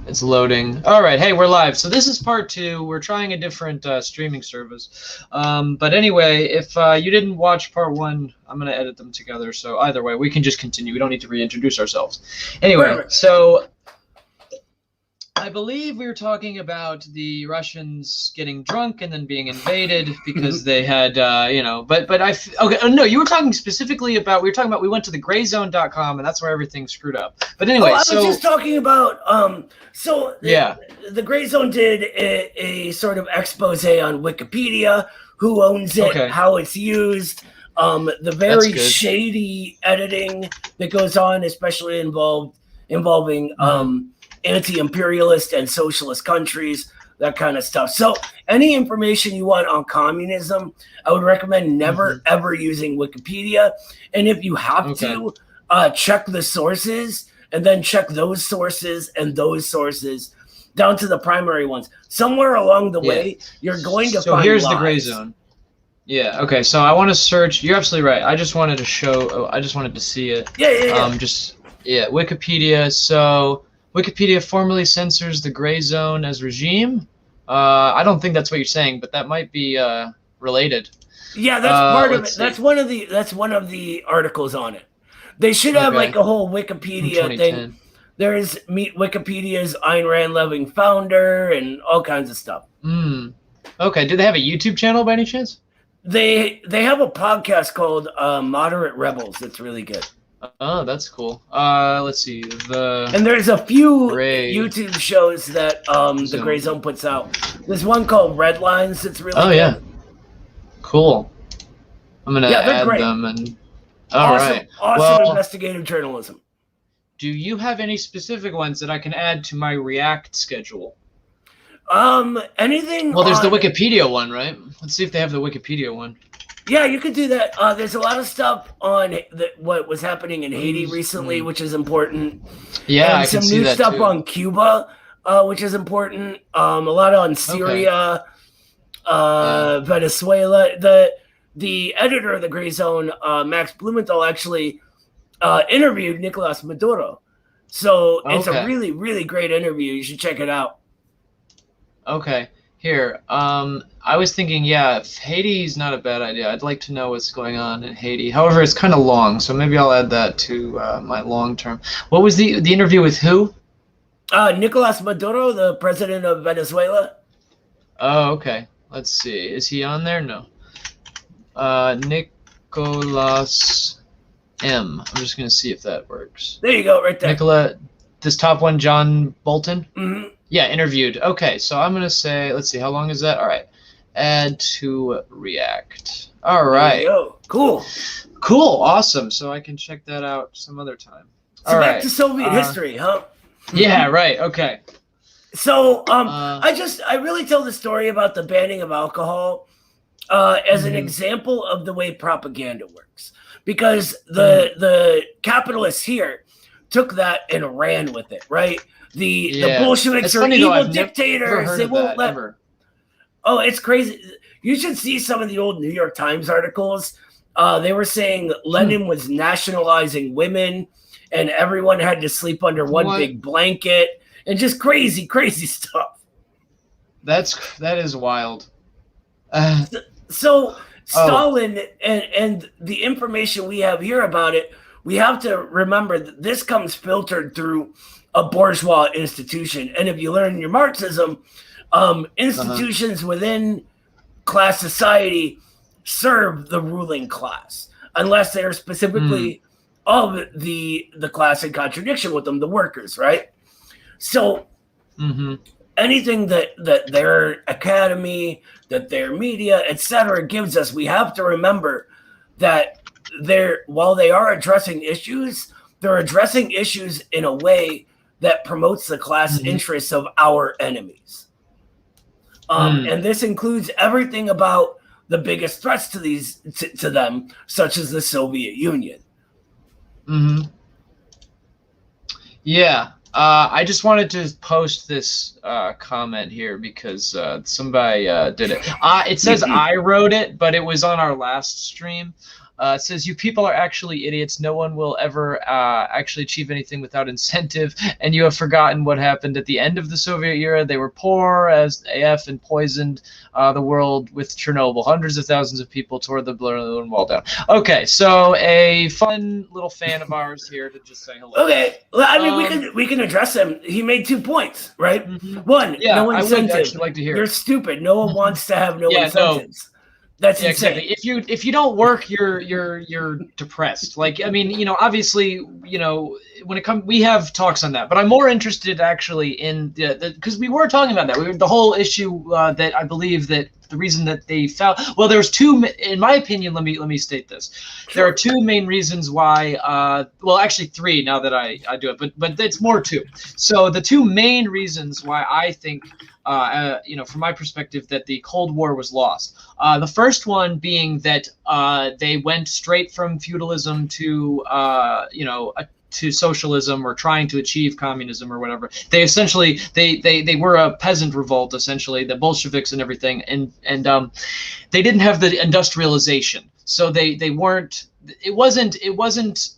It's loading. All right, hey, we're live. So this is part 2. We're trying a different streaming service. But anyway, if you didn't watch part 1, I'm going to edit them together. So either way, we can just continue. We don't need to reintroduce ourselves. Anyway, so I believe we were talking about the Russians getting drunk and then being invaded because they had, no, you were talking specifically about, we went to the grayzone.com and that's where everything screwed up. But anyway, I was just talking about, the Gray Zone did a sort of expose on Wikipedia, who owns it, how it's used, the very shady editing that goes on, especially involving anti-imperialist and socialist countries, that kind of stuff. So any information you want on communism, I would recommend never ever using Wikipedia. And if you have to, check the sources and then check those sources and those sources down to the primary ones. Somewhere along the way, you're going to find So here's lies. The Gray Zone. Yeah, okay, so I want to search. You're absolutely right. I just wanted to see it. Yeah. Wikipedia. So Wikipedia formally censors the Gray Zone as regime. I don't think that's what you're saying, but that might be related. Yeah, that's part of it. That's one of the articles on it. They should have like a whole Wikipedia thing. There's Wikipedia's Ayn Rand loving founder and all kinds of stuff. Okay, do they have a YouTube channel by any chance? They have a podcast called Moderate Rebels. That's really good. Oh, that's cool. Let's see. And there's a few YouTube shows that the Gray Zone puts out. There's one called Red Lines that's really good. Yeah. Cool. I'm gonna add them and awesome investigative journalism. Do you have any specific ones that I can add to my React schedule? Anything. Well, there's the Wikipedia one, right? Let's see if they have the Wikipedia one. Yeah, you could do that. There's a lot of stuff on what was happening in Haiti recently, which is important. Yeah, and I can see some new that stuff too. on Cuba, which is important. A lot on Syria, Venezuela. The editor of the Gray Zone, Max Blumenthal, actually interviewed Nicolas Maduro. So it's a really, really great interview. You should check it out. Okay. Here, I was thinking, if Haiti's not a bad idea. I'd like to know what's going on in Haiti. However, it's kind of long, so maybe I'll add that to my long term. What was the interview with who? Nicolas Maduro, the president of Venezuela. Oh, okay. Let's see. Is he on there? No. Nicolas M. I'm just going to see if that works. There you go, right there. This top one, John Bolton? Mm-hmm. Yeah, interviewed. Okay, so I'm going to say, let's see, how long is that? All right. Add to React. All right. There you go. Cool. Cool, awesome. So I can check that out some other time. So back to Soviet history, huh? Yeah, right. Okay. So I really tell the story about the banning of alcohol as an example of the way propaganda works. Because the capitalists here took that and ran with it, right? The Bolsheviks are evil dictators. They won't let. Oh, it's crazy. You should see some of the old New York Times articles. They were saying Lenin was nationalizing women and everyone had to sleep under one big blanket and just crazy, crazy stuff. That is wild. So Stalin and the information we have here about it, we have to remember that this comes filtered through a bourgeois institution. And if you learn your Marxism, institutions within class society serve the ruling class, unless they're specifically of the class in contradiction with them, the workers, right? So anything that their academy, that their media, etc., gives us, we have to remember that while they are addressing issues, they're addressing issues in a way that promotes the class interests of our enemies. And this includes everything about the biggest threats to them, such as the Soviet Union. Yeah. I just wanted to post this comment here because somebody did it. It says I wrote it, but it was on our last stream. It says, "You people are actually idiots. No one will ever actually achieve anything without incentive, and you have forgotten what happened at the end of the Soviet era. They were poor as AF and poisoned the world with Chernobyl. Hundreds of thousands of people tore the Berlin Wall down." Okay, so a fun little fan of ours here to just say hello. Okay, well, I mean, we can address him. He made 2 points, right? One, Yeah, no I incentive. would actually like to hear. You're stupid. No one wants to have no incentives. That's insane. Exactly. If you don't work, you're depressed. Like, I mean, obviously, when it comes, we have talks on that, but I'm more interested actually in because we were talking about that. The whole issue that I believe that the reason that they fell. Well, there's 2, in my opinion. Let me state this. Sure. There are 2 main reasons why. Well, actually 3 now that I do it, but it's more 2. So the 2 main reasons why I think. From my perspective, that the Cold War was lost. The first one being that they went straight from feudalism to socialism, or trying to achieve communism or whatever. They essentially they were a peasant revolt, essentially, the Bolsheviks and everything, and they didn't have the industrialization, so they weren't. It wasn't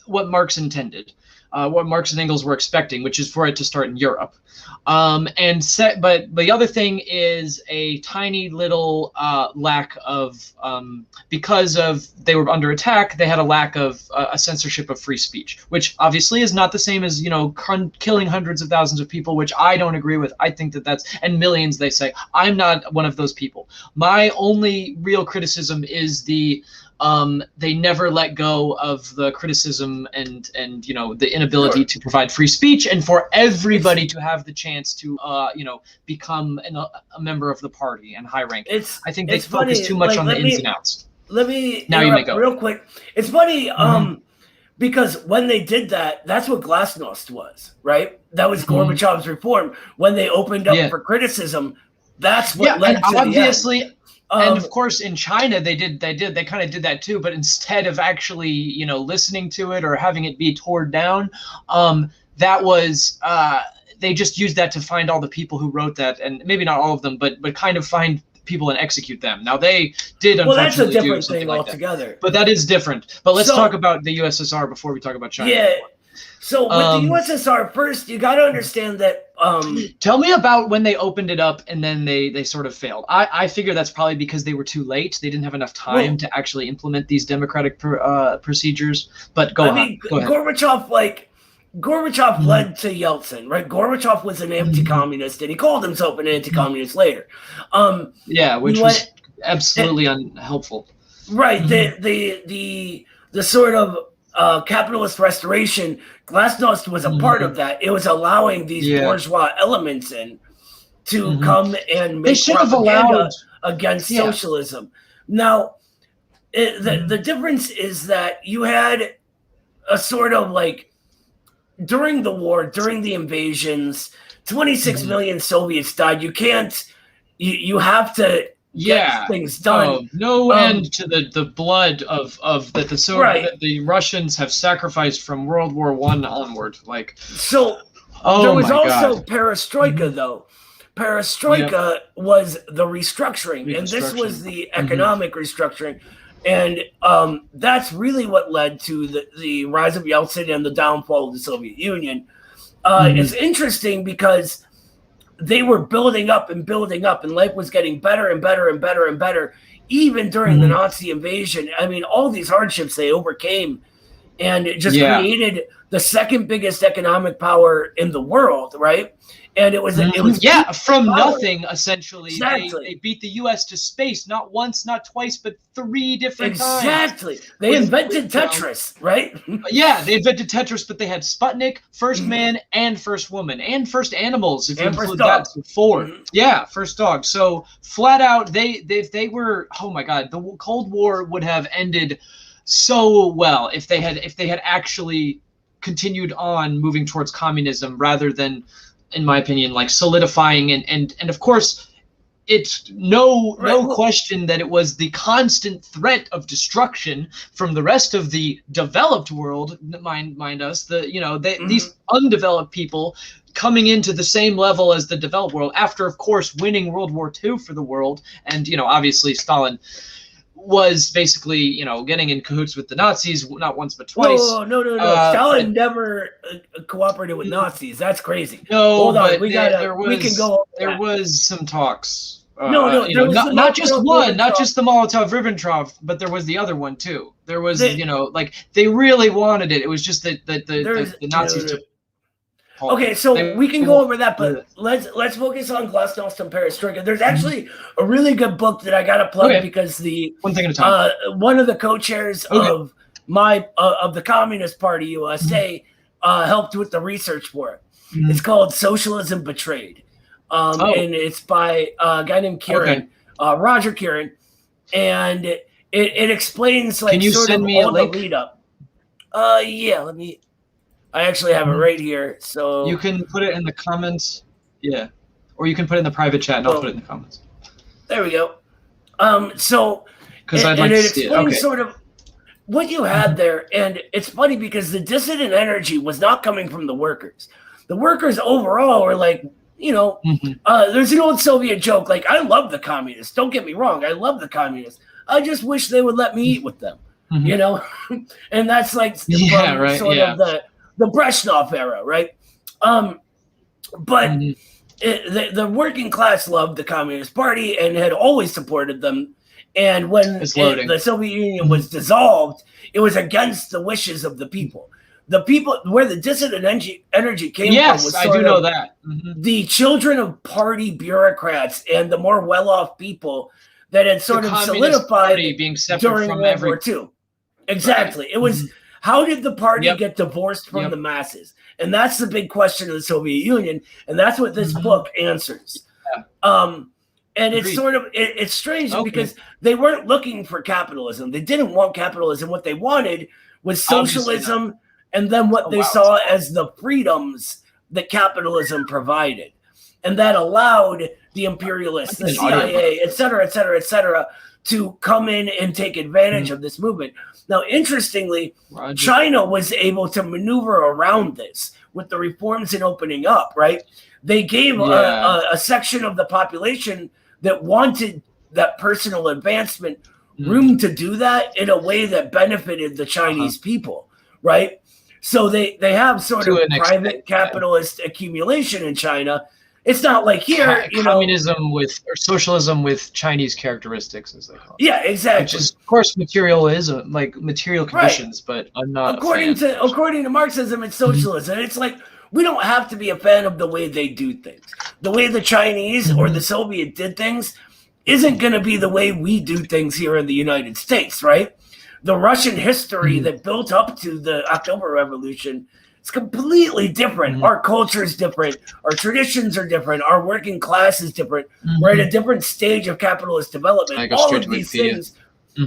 what Marx intended. What Marx and Engels were expecting, which is for it to start in Europe. But the other thing is a tiny little lack of, because of they were under attack, they had a lack of a censorship of free speech, which obviously is not the same as, killing hundreds of thousands of people, which I don't agree with. I think and millions, they say. I'm not one of those people. My only real criticism is they never let go of the criticism and the inability to provide free speech, and for everybody to have the chance to become a member of the party and high rank. I think they focus too much on the ins and outs. Let me now you may go real quick. It's funny because when they did that, that's what glasnost was, right? That was Gorbachev's reform. When they opened up for criticism, that's what led to obviously. The end. And of course, in China, they kind of did that too. But instead of actually, listening to it or having it be torn down, that was they just used that to find all the people who wrote that, and maybe not all of them, but kind of find people and execute them. Now they did unfortunately that's a different do something thing like altogether. That. But that is different. But let's talk about the USSR before we talk about China. Yeah. So with the USSR, first you got to understand that. Tell me about when they opened it up and then they sort of failed. I figure that's probably because they were too late. They didn't have enough time to actually implement these democratic procedures. But go ahead. Gorbachev led to Yeltsin, right? Gorbachev was an anti-communist, and he called himself an anti-communist later. Which was absolutely unhelpful. Right. The sort of capitalist restoration, glasnost was a part of that. It was allowing these bourgeois elements in to come and make propaganda against socialism. Now, the difference is that you had a sort of like, during the war, during the invasions, 26 million Soviets died. You have to get things done. No end to the blood of that that the Russians have sacrificed from World War I onward. There was also perestroika, though. Perestroika was the restructuring, and this was the economic restructuring. And that's really what led to the rise of Yeltsin and the downfall of the Soviet Union. It's interesting because they were building up, and life was getting better and better and better and better, even during the Nazi invasion. I mean, all these hardships they overcame, and it just created the second biggest economic power in the world, right? And it was from nothing, essentially. Exactly. They beat the U.S. to space, not once, not twice, but 3 different times. Exactly. They invented Tetris, right? They invented Tetris, but they had Sputnik, First Man, and First Woman, and First Animals, if you include that. 4. Yeah, First Dog. So flat out, they were. Oh my God, the Cold War would have ended so well if they had actually continued on moving towards communism rather than, in my opinion, like solidifying and of course it's no question that it was the constant threat of destruction from the rest of the developed world, mind us, these undeveloped people coming into the same level as the developed world after, of course, winning World War II for the world. And obviously Stalin was basically, you know, getting in cahoots with the Nazis, not once but twice. Whoa, no. Stalin never cooperated with Nazis. That's crazy. No, hold on. but We can go. There was some talks. Not just one, not just the Molotov-Ribbentrop, but there was the other one too. There was, you know, like they really wanted it. It was just that the Nazis took. Okay, so we can go over that, but let's focus on Glasnost and Perestroika. There's actually a really good book that I got to plug because the one thing at a time. One of the co-chairs of the Communist Party USA helped with the research for it. It's called Socialism Betrayed, and it's by a guy named Kieran, Roger Kieran, and it explains like sort of all the lead up. Yeah, let me. I actually have it right here, so you can put it in the comments, or you can put it in the private chat, and I'll put it in the comments. There we go. So, because I'd like to see it. Okay. Sort of what you had there, and it's funny because the dissident energy was not coming from the workers. The workers overall were like, you know, there's an old Soviet joke, like, I love the communists. Don't get me wrong, I love the communists. I just wish they would let me eat with them, you know, and that's like of the Brezhnev era, right? But the working class loved the Communist Party and had always supported them. And when the Soviet Union was dissolved, it was against the wishes of the people. The people where the dissident energy came from was I do know that. The children of party bureaucrats and the more well-off people that had sort of solidified being separate during from World War II. Exactly. Right. It was how did the party get divorced from the masses? And that's the big question of the Soviet Union. And that's what this book answers. And it's sort of, it's strange because they weren't looking for capitalism. They didn't want capitalism. What they wanted was socialism and then what they saw as the freedoms that capitalism provided. And that allowed the imperialists, the CIA, et cetera, to come in and take advantage of this movement. Now, interestingly, China was able to maneuver around this with the reforms and opening up, right? They gave a section of the population that wanted that personal advancement room to do that in a way that benefited the Chinese people, right? So they have sort of private capitalist accumulation in China. It's not like here, communism or socialism with Chinese characteristics, as they call it. Yeah, exactly. Which is, of course, materialism, like material conditions, but I'm not. According to Marxism, it's socialism. It's like we don't have to be a fan of the way they do things. The way the Chinese or the Soviet did things isn't going to be the way we do things here in the United States, right? The Russian history that built up to the October Revolution. It's completely different. Our culture is different. Our traditions are different. Our working class is different. We're at a different stage of capitalist development. All of these things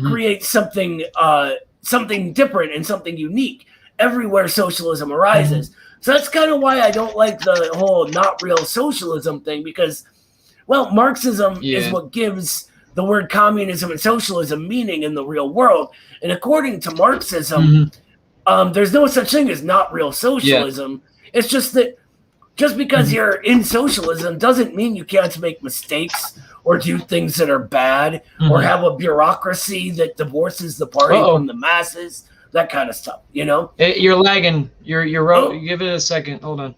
create something different and something unique everywhere socialism arises. So that's kind of why I don't like the whole not real socialism thing because, well, Marxism is what gives the word communism and socialism meaning in the real world. And according to Marxism, there's no such thing as not real socialism. It's just that just because you're in socialism doesn't mean you can't make mistakes or do things that are bad or have a bureaucracy that divorces the party from the masses, that kind of stuff, you know? You're lagging. You're give it a second. Hold on.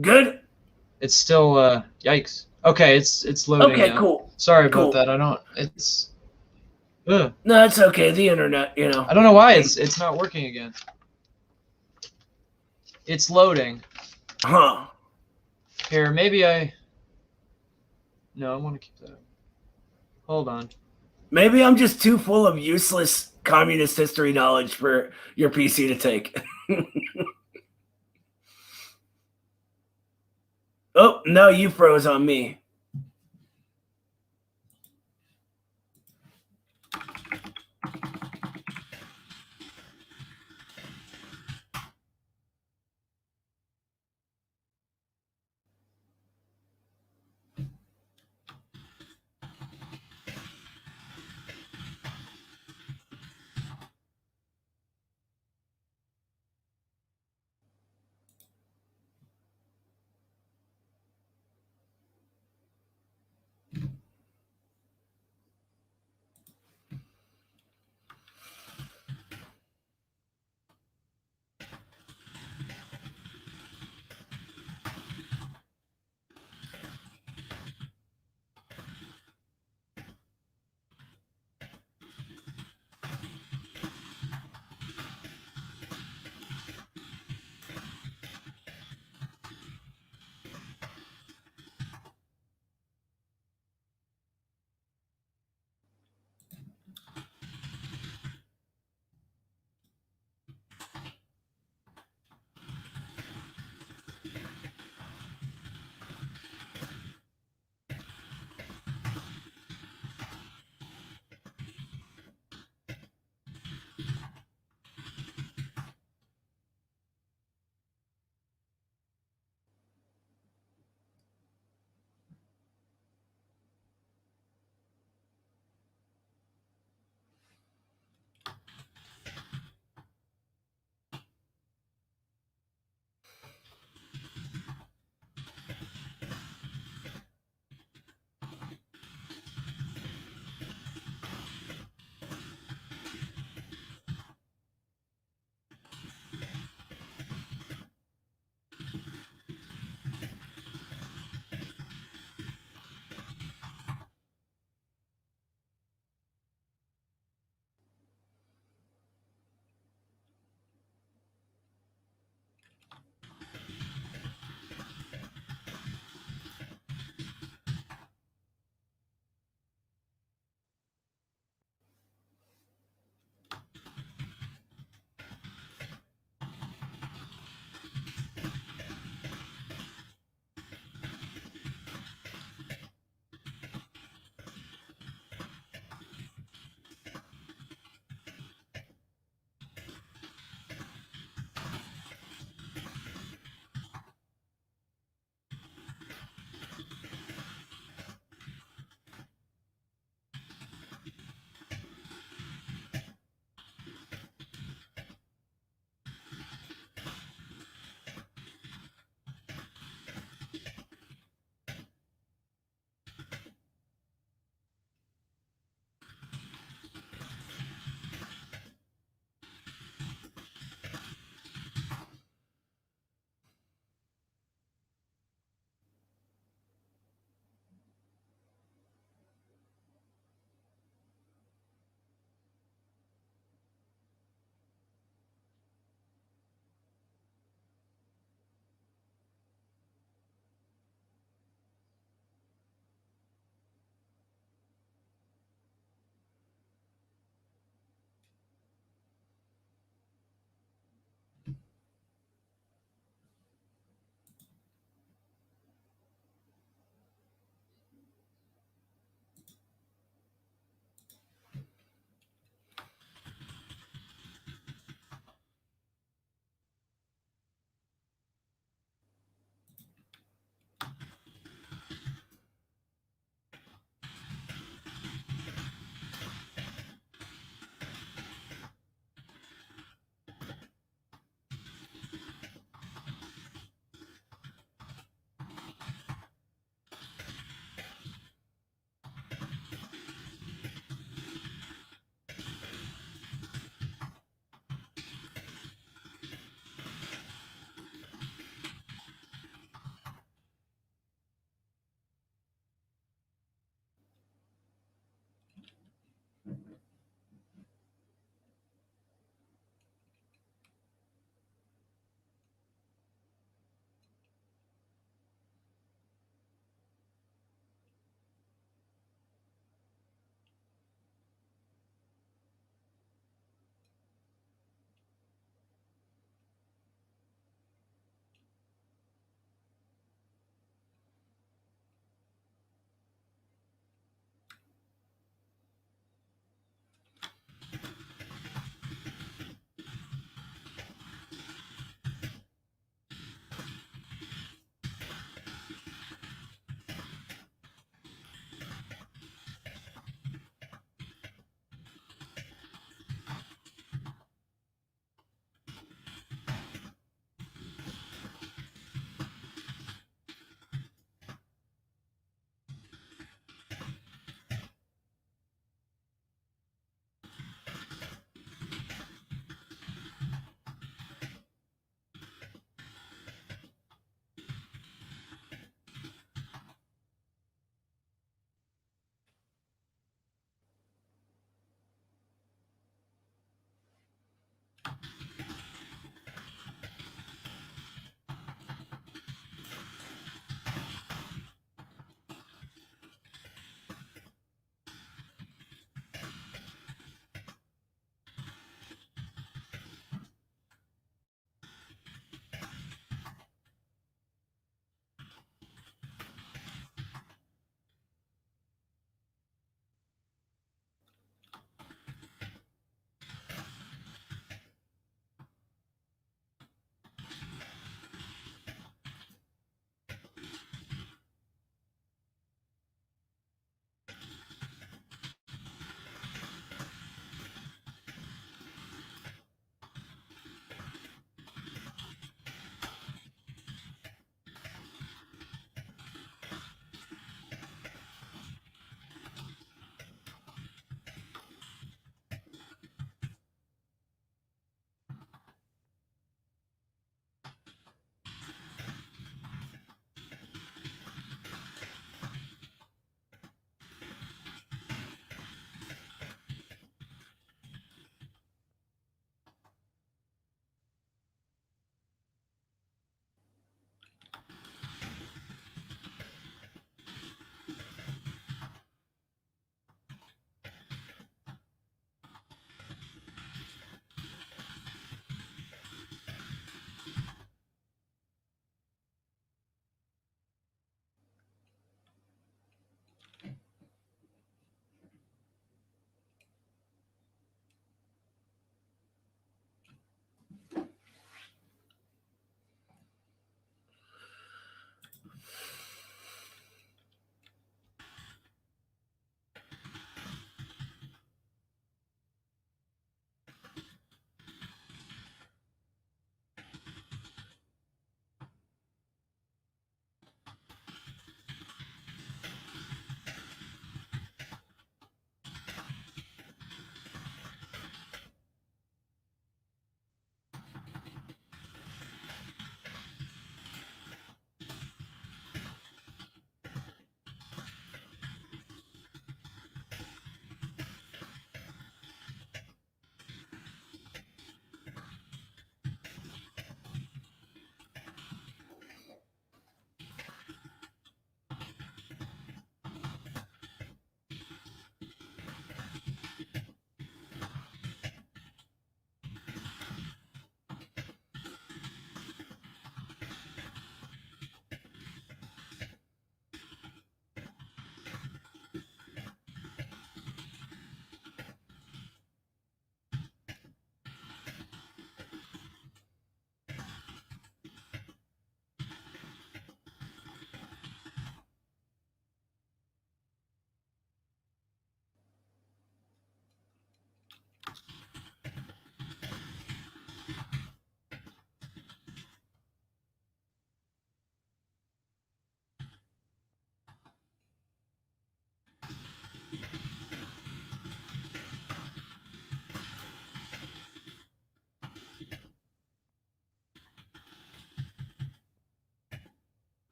Good? It's still yikes. Okay, it's loading. Okay, now. cool. Sorry about that. It's no, it's okay. The internet, you know. I don't know why it's not working again. It's loading. Huh. Here, maybe No, I want to keep that. Hold on. Maybe I'm just too full of useless communist history knowledge for your PC to take. Oh, no, you froze on me.